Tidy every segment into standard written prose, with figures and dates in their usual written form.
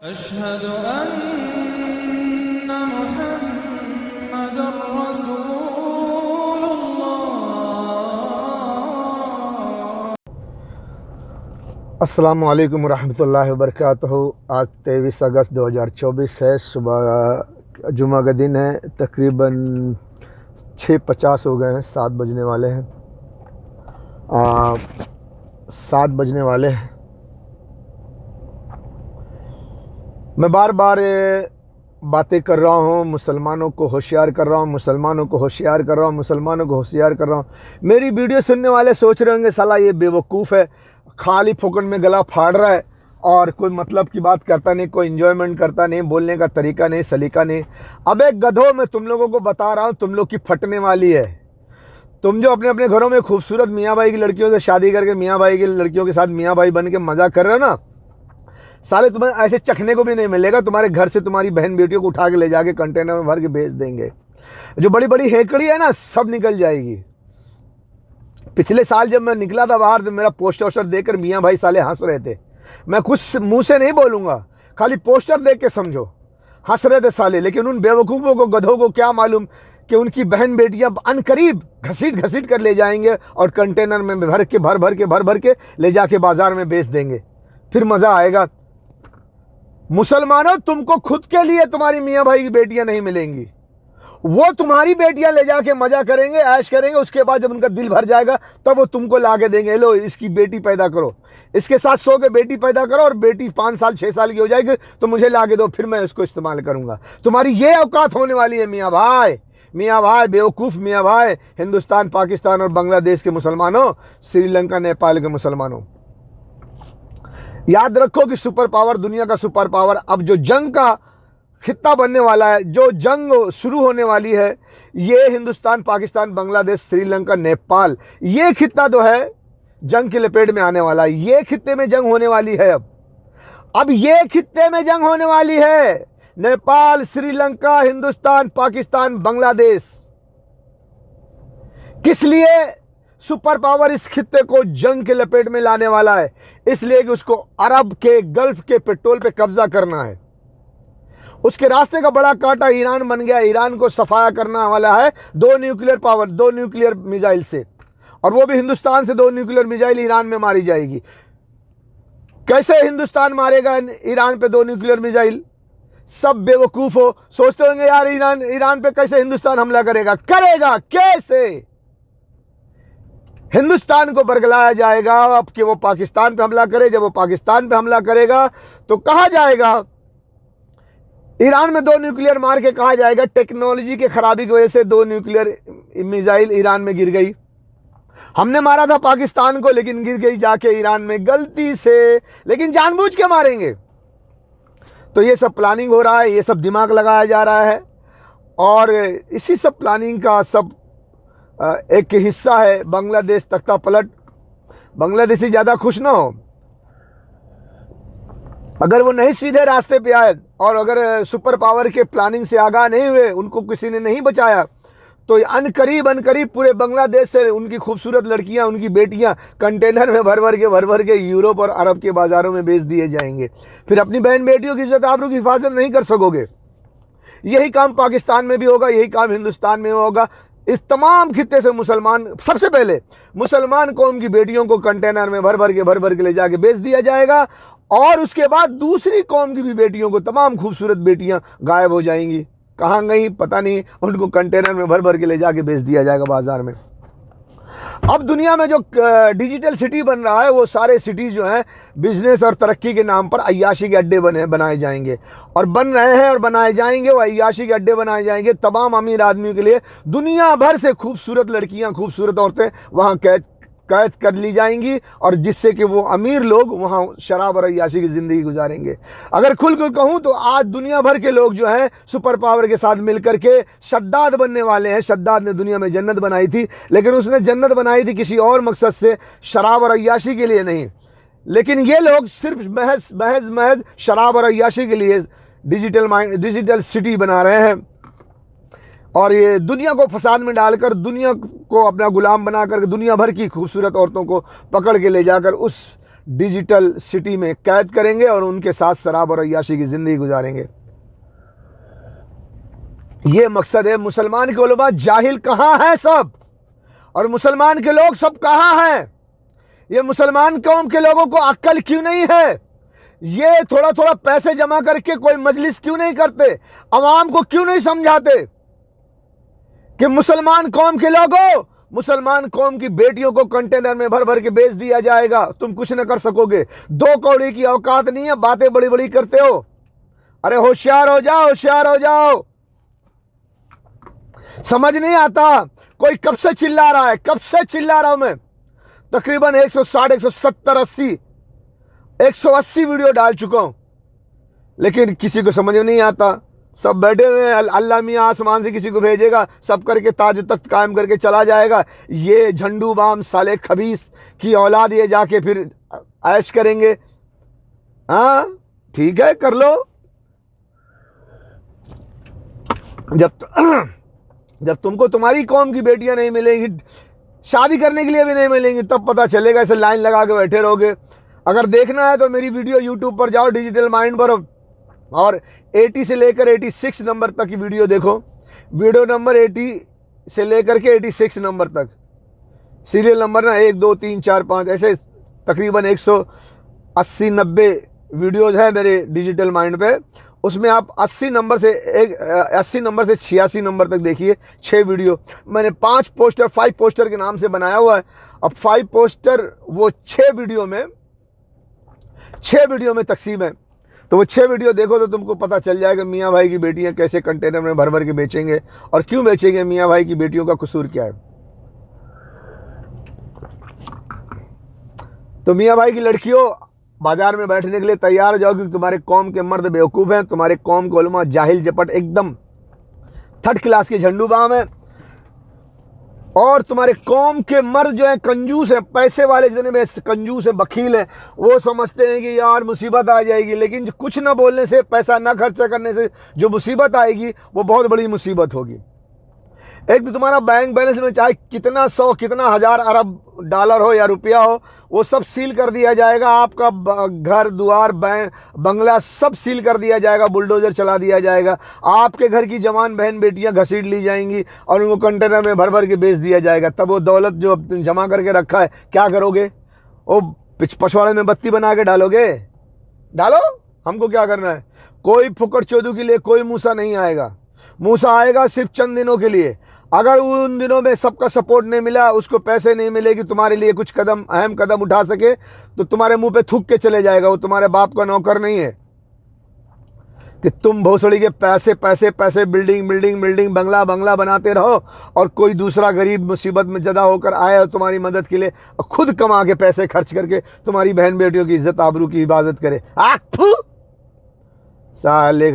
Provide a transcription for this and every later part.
अशहदु अन्ना मुहम्मदुर रसूलुल्लाह। अस्सलामु अलैकुम रहमतुल्लाहि व बरकातहू। आज 23 अगस्त 2024 है। सुबह जुमा का दिन है। तकरीबन 6:50 हो गए हैं। 7 बजने वाले हैं। 7 बजने वाले हैं। मैं बार बार बातें कर रहा हूँ, मुसलमानों को होशियार कर रहा हूँ, मुसलमानों को होशियार कर रहा हूँ, मुसलमानों को होशियार कर रहा हूँ। मेरी वीडियो सुनने वाले सोच रहे होंगे साला ये बेवकूफ़ है, खाली फोकट में गला फाड़ रहा है और कोई मतलब की बात करता नहीं, कोई एंजॉयमेंट करता नहीं, बोलने का तरीका नहीं, सलीका नहीं। अब एक गधों मैं तुम लोगों को बता रहा हूँ, तुम लोग की फटने वाली है। तुम जो अपने अपने घरों में खूबसूरत मियाँ भाई की लड़कियों से शादी करके मियाँ भाई की लड़कियों के साथ मियाँ भाई बन के मज़ा कर रहे हो ना, साले तुम्हें ऐसे चखने को भी नहीं मिलेगा। तुम्हारे घर से तुम्हारी बहन बेटियों को उठा के ले जाके कंटेनर में भर के बेच देंगे। जो बड़ी बड़ी हेकड़ी है ना, सब निकल जाएगी। पिछले साल जब मैं निकला था बाहर तो मेरा पोस्टर देखकर मियाँ भाई साले हंस रहे थे। मैं कुछ मुंह से नहीं बोलूँगा, खाली पोस्टर देख के समझो, हंस रहे थे साले। लेकिन उन बेवकूफ़ों को, गधों को क्या मालूम कि उनकी बहन बेटियां अनकरीब घसीट कर ले जाएंगे और कंटेनर में भर के ले जाके बाजार में बेच देंगे। फिर मज़ा आएगा। मुसलमानों, तुमको खुद के लिए तुम्हारी मियाँ भाई की बेटियां नहीं मिलेंगी। वो तुम्हारी बेटियां ले जाके मजा करेंगे, ऐश करेंगे। उसके बाद जब उनका दिल भर जाएगा तब वो तुमको ला के देंगे, लो इसकी बेटी पैदा करो, इसके साथ सो के बेटी पैदा करो और बेटी 5 साल 6 साल की हो जाएगी तो मुझे ला के दो, फिर मैं इसको इस्तेमाल करूंगा। तुम्हारी ये औकात होने वाली है मियाँ भाई। मियाँ भाई, बेवकूफ़ मियाँ भाई, हिंदुस्तान, पाकिस्तान और बांग्लादेश के मुसलमानों, श्रीलंका, नेपाल के मुसलमानों, याद रखो कि सुपर पावर, दुनिया का सुपर पावर अब जो जंग का खित्ता बनने वाला है, जो जंग शुरू होने वाली है, ये हिंदुस्तान, पाकिस्तान, बांग्लादेश, श्रीलंका, नेपाल, ये खित्ता तो है जंग की लपेट में आने वाला है। ये खित्ते में जंग होने वाली है। अब ये खित्ते में जंग होने वाली है। नेपाल, श्रीलंका, हिंदुस्तान, पाकिस्तान, बांग्लादेश। किस लिए सुपर पावर इस खित्ते को जंग के लपेट में लाने वाला है? इसलिए कि उसको अरब के, गल्फ के पेट्रोल पे कब्जा करना है। उसके रास्ते का बड़ा कांटा ईरान बन गया। ईरान को सफाया करना वाला है 2 न्यूक्लियर पावर, 2 न्यूक्लियर मिसाइल से, और वो भी हिंदुस्तान से 2 न्यूक्लियर मिसाइल ईरान में मारी जाएगी। कैसे हिंदुस्तान मारेगा ईरान पे 2 न्यूक्लियर मिसाइल? सब बेवकूफ हो, सोचते होंगे यार ईरान पे कैसे हिंदुस्तान हमला करेगा। करेगा कैसे? हिंदुस्तान को बरगलाया जाएगा अब कि वो पाकिस्तान पे हमला करे। जब वो पाकिस्तान पे हमला करेगा तो कहा जाएगा, ईरान में 2 न्यूक्लियर मार के कहा जाएगा टेक्नोलॉजी के खराबी की वजह से 2 न्यूक्लियर मिसाइल ईरान में गिर गई। हमने मारा था पाकिस्तान को, लेकिन गिर गई जाके ईरान में गलती से, लेकिन जानबूझ के मारेंगे। तो ये सब प्लानिंग हो रहा है, ये सब दिमाग लगाया जा रहा है, और इसी सब प्लानिंग का सब एक हिस्सा है बांग्लादेश तख्ता पलट। बांग्लादेशी ज़्यादा खुश ना हो। अगर वो नहीं सीधे रास्ते पे आए और अगर सुपर पावर के प्लानिंग से आगाह नहीं हुए, उनको किसी ने नहीं बचाया, तो अनकरीब पूरे बांग्लादेश से उनकी खूबसूरत लड़कियां, उनकी बेटियां कंटेनर में भर के यूरोप और अरब के बाज़ारों में बेच दिए जाएंगे। फिर अपनी बहन बेटियों की इज्जत आबरू की हिफाजत नहीं कर सकोगे। यही काम पाकिस्तान में भी होगा, यही काम हिंदुस्तान में होगा। इस तमाम खित्ते से मुसलमान, सबसे पहले मुसलमान कौम की बेटियों को कंटेनर में भर के ले जाके बेच दिया जाएगा, और उसके बाद दूसरी कौम की भी बेटियों को, तमाम खूबसूरत बेटियां गायब हो जाएंगी। कहाँ गई पता नहीं, उनको कंटेनर में भर के ले जाके बेच दिया जाएगा बाजार में। अब दुनिया में जो डिजिटल सिटी बन रहा है, वो सारे सिटीज़ जो हैं बिजनेस और तरक्की के नाम पर अय्याशी के अड्डे बनाए जाएंगे, और बन रहे हैं और बनाए जाएंगे। वो अय्याशी के अड्डे बनाए जाएंगे तमाम अमीर आदमियों के लिए। दुनिया भर से खूबसूरत लड़कियां, खूबसूरत औरतें वहाँ कैद कर ली जाएंगी, और जिससे कि वो अमीर लोग वहाँ शराब और अय्याशी की ज़िंदगी गुजारेंगे। अगर खुल कहूँ तो आज दुनिया भर के लोग जो हैं सुपर पावर के साथ मिलकर के शद्दाद बनने वाले हैं। शद्दाद ने दुनिया में जन्नत बनाई थी, लेकिन उसने जन्नत बनाई थी किसी और मकसद से, शराब और अय्याशी के लिए नहीं। लेकिन ये लोग सिर्फ महज शराब और अय्याशी के लिए डिजिटल सिटी बना रहे हैं, और ये दुनिया को फसाद में डालकर, दुनिया को अपना गुलाम बनाकर, दुनिया भर की खूबसूरत औरतों को पकड़ के ले जाकर उस डिजिटल सिटी में कैद करेंगे और उनके साथ शराब और अय्याशी की ज़िंदगी गुजारेंगे। ये मकसद है। मुसलमान के उलमा जाहिल कहाँ हैं सब, और मुसलमान के लोग सब कहाँ हैं? ये मुसलमान कौम के लोगों को अक्ल क्यों नहीं है? ये थोड़ा थोड़ा पैसे जमा करके कोई मजलिस क्यों नहीं करते? अवाम को क्यों नहीं समझाते कि मुसलमान कौम के लोगों, मुसलमान कौम की बेटियों को कंटेनर में भर भर के बेच दिया जाएगा, तुम कुछ न कर सकोगे, 2 कौड़ी की औकात नहीं है, बातें बड़ी बड़ी करते हो। अरे होशियार हो जाओ, होशियार हो जाओ। समझ नहीं आता। कोई कब से चिल्ला रहा है, कब से चिल्ला रहा हूं मैं। तकरीबन 160, 170, 80, 180 वीडियो डाल चुका हूं, लेकिन किसी को समझ में नहीं आता। सब बैठे हुए हैं, अल्लाह मियाँ आसमान से किसी को भेजेगा, सब करके ताज तख्त कायम करके चला जाएगा। ये झंडू बाम साले खबीस की औलाद ये जाके फिर ऐश करेंगे। हाँ ठीक है, कर लो। जब तुमको तुम्हारी कौम की बेटियां नहीं मिलेंगी, शादी करने के लिए भी नहीं मिलेंगी, तब पता चलेगा। ऐसे लाइन लगा के बैठे रहोगे। अगर देखना है तो मेरी वीडियो यूट्यूब पर जाओ, डिजिटल माइंड पर, और 80 से लेकर 86 नंबर तक की वीडियो देखो। वीडियो नंबर 80 से लेकर के 86 नंबर तक, सीरियल नंबर ना 1 2 3 4 5, ऐसे तकरीबन 180-90 वीडियोज़ है मेरे डिजिटल माइंड पे। उसमें आप 80 नंबर से 86 नंबर तक देखिए। 6 वीडियो मैंने 5 पोस्टर के नाम से बनाया हुआ है। अब 5 पोस्टर वो 6 वीडियो में तकसीम है। तो वो 6 वीडियो देखो तो तुमको पता चल जाएगा मियाँ भाई की बेटियां कैसे कंटेनर में भर भर के बेचेंगे, और क्यों बेचेंगे, मियाँ भाई की बेटियों का कसूर क्या है। तो मियाँ भाई की लड़कियों, बाजार में बैठने के लिए तैयार हो जाओ, क्योंकि तुम्हारे कौम के मर्द बेवकूफ़ हैं, तुम्हारे कौम के उलमा जाहिल जपट एकदम 3rd क्लास के झंडू बाम हैं, और तुम्हारे कौम के मर्द जो है कंजूस हैं, पैसे वाले जितने में कंजूस हैं, बखील हैं। वो समझते हैं कि यार मुसीबत आ जाएगी, लेकिन कुछ ना बोलने से, पैसा ना खर्चा करने से जो मुसीबत आएगी वो बहुत बड़ी मुसीबत होगी। एक तो तुम्हारा बैंक बैलेंस में चाहे कितना 100 कितना हज़ार अरब डॉलर हो या रुपया हो, वो सब सील कर दिया जाएगा। आपका घर द्वार बंगला सब सील कर दिया जाएगा, बुलडोजर चला दिया जाएगा। आपके घर की जवान बहन बेटियां घसीट ली जाएंगी और उनको कंटेनर में भर भर के बेच दिया जाएगा। तब वो दौलत जो जमा करके रखा है क्या करोगे? वो पछवाड़े में बत्ती बना के डालोगे? डालो, हमको क्या करना है। कोई फुकट चोदू के लिए कोई मूसा नहीं आएगा। मूसा आएगा सिर्फ चंद दिनों के लिए। अगर उन दिनों में सबका सपोर्ट नहीं मिला, उसको पैसे नहीं मिले कि तुम्हारे लिए कुछ अहम कदम उठा सके, तो तुम्हारे मुंह पे थूक के चले जाएगा। वो तुम्हारे बाप का नौकर नहीं है कि तुम भोसड़ी के पैसे पैसे पैसे, बिल्डिंग बंगला बनाते रहो, और कोई दूसरा गरीब मुसीबत में ज़्यादा होकर आए और तुम्हारी मदद के लिए खुद कमा के पैसे खर्च करके तुम्हारी बहन बेटियों की इज्जत आबरू की हिफाजत करे। साले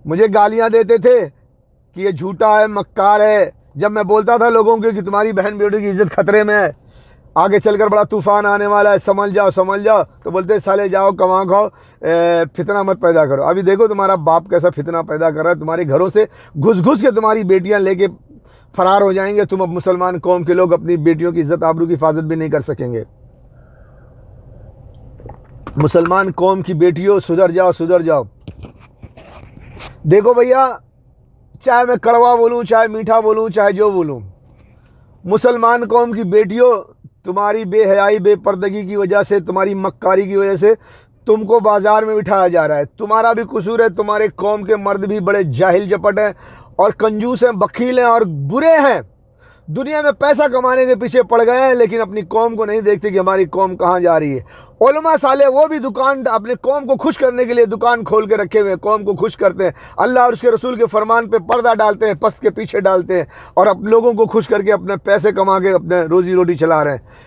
मुझे गालियां देते थे कि ये झूठा है, मक्कार है। जब मैं बोलता था लोगों को कि तुम्हारी बहन बेटियों की इज्जत खतरे में है, आगे चलकर बड़ा तूफान आने वाला है, समझ जाओ, तो बोलते साले जाओ कमा खाओ, फितना मत पैदा करो। अभी देखो तुम्हारा बाप कैसा फितना पैदा कर रहा है। तुम्हारे घरों से घुस के तुम्हारी बेटियां लेके फरार हो जाएंगे। तुम अब मुसलमान कौम के लोग अपनी बेटियों की इज्जत आबरू की हिफाजत भी नहीं कर सकेंगे। मुसलमान कौम की बेटियों सुधर जाओ। देखो भैया, चाहे मैं कड़वा बोलूं, चाहे मीठा बोलूं, चाहे जो बोलूं, मुसलमान कौम की बेटियों, तुम्हारी बेहयाई बेपर्दगी की वजह से, तुम्हारी मक्कारी की वजह से तुमको बाजार में बिठाया जा रहा है। तुम्हारा भी कसूर है। तुम्हारे कौम के मर्द भी बड़े जाहिल जपट हैं और कंजूस हैं, बखील हैं और बुरे हैं। दुनिया में पैसा कमाने के पीछे पड़ गए हैं, लेकिन अपनी कौम को नहीं देखते कि हमारी कौम कहाँ जा रही है। उलमा साले वो भी दुकान, अपने कौम को खुश करने के लिए दुकान खोल के रखे हुए, कौम को खुश करते हैं, अल्लाह और उसके रसूल के फरमान पे पर्दा डालते हैं, पस्त के पीछे डालते हैं, और अब लोगों को खुश करके अपने पैसे कमा के अपने रोजी रोटी चला रहे हैं।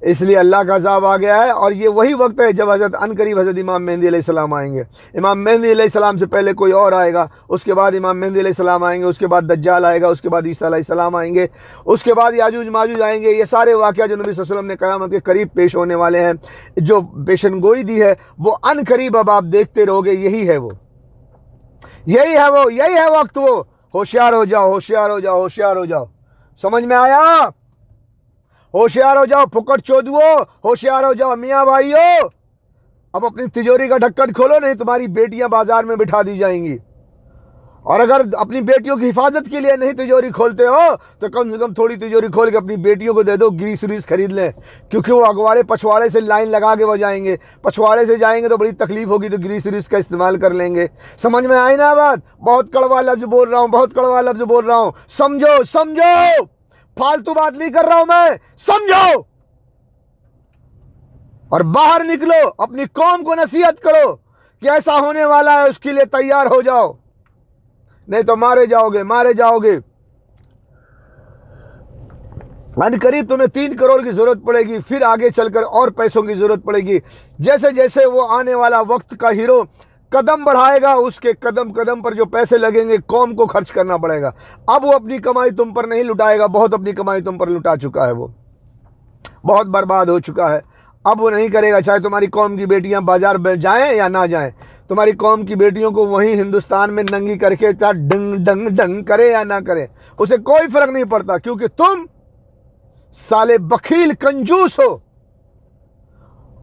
इसलिए अल्लाह का अज़ाब आ गया है। और ये वही वक्त है जब हज़रत अनकरीब हज़रत इमाम मेहदी अलैहिस्सलाम आएंगे। इमाम मेहदी अलैहिस्सलाम से पहले कोई और आएगा, उसके बाद इमाम मेहदी अलैहिस्सलाम आएंगे, उसके बाद दज्जाल आएगा, उसके बाद ईसा अलैहिस्सलाम आएंगे, उसके बाद याजूज माजूज आएंगे। ये सारे वाक़या जो नबी सल्लल्लाहु अलैहि वसल्लम ने क़यामत के करीब पेश होने वाले हैं, जो पेशन गोई दी है, वो अनकरीब अब आप देखते रहोगे। यही है वक्त। वो होशियार हो जाओ। समझ में आया? होशियार हो जाओ फुकट चोदुओ, होशियार हो जाओ मियाँ भाइयों। अब अपनी तिजोरी का ढक्कन खोलो, नहीं तुम्हारी बेटियां बाजार में बिठा दी जाएंगी। और अगर अपनी बेटियों की हिफाजत के लिए नहीं तिजोरी खोलते हो तो कम से कम थोड़ी तिजोरी खोल के अपनी बेटियों को दे दो, ग्रीस व्रीस खरीद लें, क्योंकि वो अगवाड़े पछवाड़े से लाइन लगा के वो जाएंगे, पछवाड़े से जाएंगे तो बड़ी तकलीफ होगी, तो ग्रीस व्रीस का इस्तेमाल कर लेंगे। समझ में आई ना बात? बहुत कड़वा लफ्ज बोल रहा हूँ, बहुत कड़वा लफ्ज बोल रहा हूँ, समझो समझो, फालतू बात नहीं कर रहा हूं मैं, समझो। और बाहर निकलो, अपनी कौम को नसीहत करो कि ऐसा होने वाला है, उसके लिए तैयार हो जाओ, नहीं तो मारे जाओगे, मारे जाओगे। अनकरीब तुम्हें 3 करोड़ की जरूरत पड़ेगी, फिर आगे चलकर और पैसों की जरूरत पड़ेगी। जैसे जैसे वो आने वाला वक्त का हीरो कदम बढ़ाएगा, उसके कदम कदम पर जो पैसे लगेंगे कौम को खर्च करना पड़ेगा। अब वो अपनी कमाई तुम पर नहीं लुटाएगा, बहुत अपनी कमाई तुम पर लुटा चुका है, वो बहुत बर्बाद हो चुका है। अब वो नहीं करेगा, चाहे तुम्हारी कौम की बेटियां बाजार में जाएं या ना जाएं, तुम्हारी कौम की बेटियों को वहीं हिंदुस्तान में नंगी करके चाहे डंग डंग डंग करे या ना करे, उसे कोई फर्क नहीं पड़ता, क्योंकि तुम साले बखील कंजूस हो।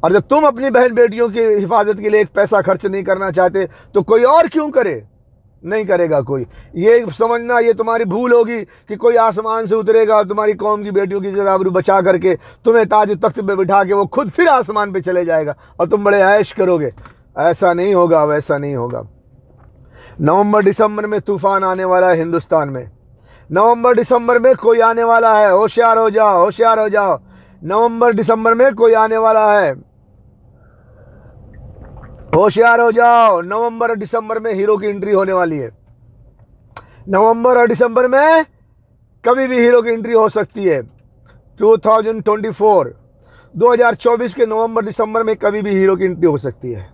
और जब तुम अपनी बहन बेटियों की हिफाजत के लिए एक पैसा खर्च नहीं करना चाहते तो कोई और क्यों करे? नहीं करेगा कोई। ये समझना ये तुम्हारी भूल होगी कि कोई आसमान से उतरेगा और तुम्हारी कौम की बेटियों की इज्जत आबरू बचा करके तुम्हें ताज तख्त पे बिठा के वो खुद फिर आसमान पे चले जाएगा और तुम बड़े ऐश करोगे। ऐसा नहीं होगा, वैसा नहीं होगा। नवंबर दिसंबर में तूफान आने वाला है हिंदुस्तान में, नवंबर दिसंबर में कोई आने वाला है, होशियार हो जाओ, होशियार हो जाओ। नवंबर दिसंबर में कोई आने वाला है, होशियार हो जाओ। नवंबर और दिसंबर में हीरो की एंट्री होने वाली है। नवंबर और दिसंबर में कभी भी हीरो की एंट्री हो सकती है। 2024 के नवंबर दिसंबर में कभी भी हीरो की एंट्री हो सकती है,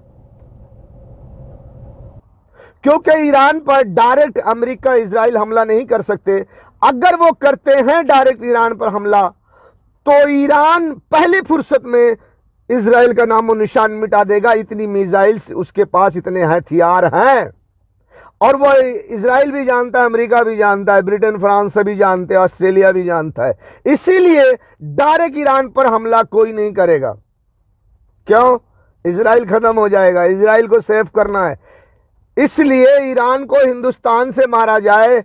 क्योंकि ईरान पर डायरेक्ट अमेरिका इजराइल हमला नहीं कर सकते। अगर वो करते हैं डायरेक्ट ईरान पर हमला तो ईरान पहले फुर्सत में इजराइल का नामो निशान मिटा देगा। इतनी मिसाइल्स उसके पास, इतने हथियार हैं, और वो इजराइल भी जानता है, अमेरिका भी जानता है, ब्रिटेन फ्रांस भी जानते हैं, ऑस्ट्रेलिया भी जानता है। इसीलिए डायरेक्ट ईरान पर हमला कोई नहीं करेगा। क्यों? इजराइल खत्म हो जाएगा, इजराइल को सेव करना है। इसलिए ईरान को हिंदुस्तान से मारा जाए,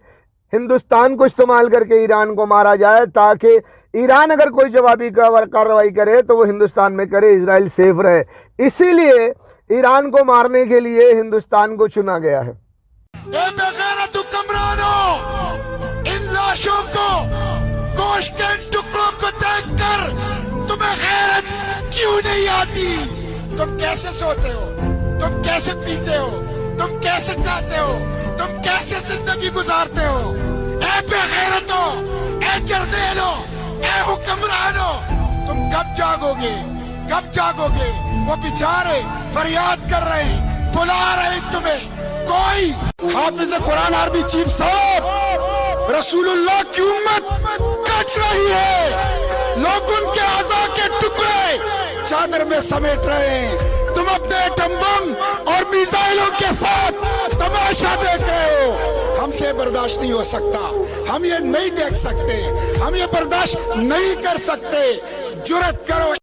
हिंदुस्तान को इस्तेमाल करके ईरान को मारा जाए, ताकि ईरान अगर कोई जवाबी कार्रवाई करे तो वो हिंदुस्तान में करे, इजराइल सेफ रहे। इसीलिए ईरान को मारने के लिए हिंदुस्तान को चुना गया है। इन लाशों को, गोश्त के टुकड़ों को देखकर तुम्हें गैरत क्यों नहीं आती? तुम कैसे सोते हो? तुम कैसे पीते हो? तुम कैसे खाते हो? तुम कैसे जिंदगी गुजारते हो? ए बेगैरतो, ए जर्देलो, ए हुक्मरानो, तुम कब जागोगे? कब जागोगे? वो बेचारे फरियाद कर रहे हैं, बुला रहे हैं तुम्हें। कोई हाफिज कुरान आर्मी चीफ साहब, रसूलुल्लाह की उम्मत कट रही है, लोग उनके आज़ा के टुकड़े चादर में समेट रहे हैं। तुम अपने एटम बम और मिसाइलों के साथ तमाशा देख रहे हो। हमसे बर्दाश्त नहीं हो सकता, हम ये नहीं देख सकते, हम ये बर्दाश्त नहीं कर सकते। जुर्रत करो।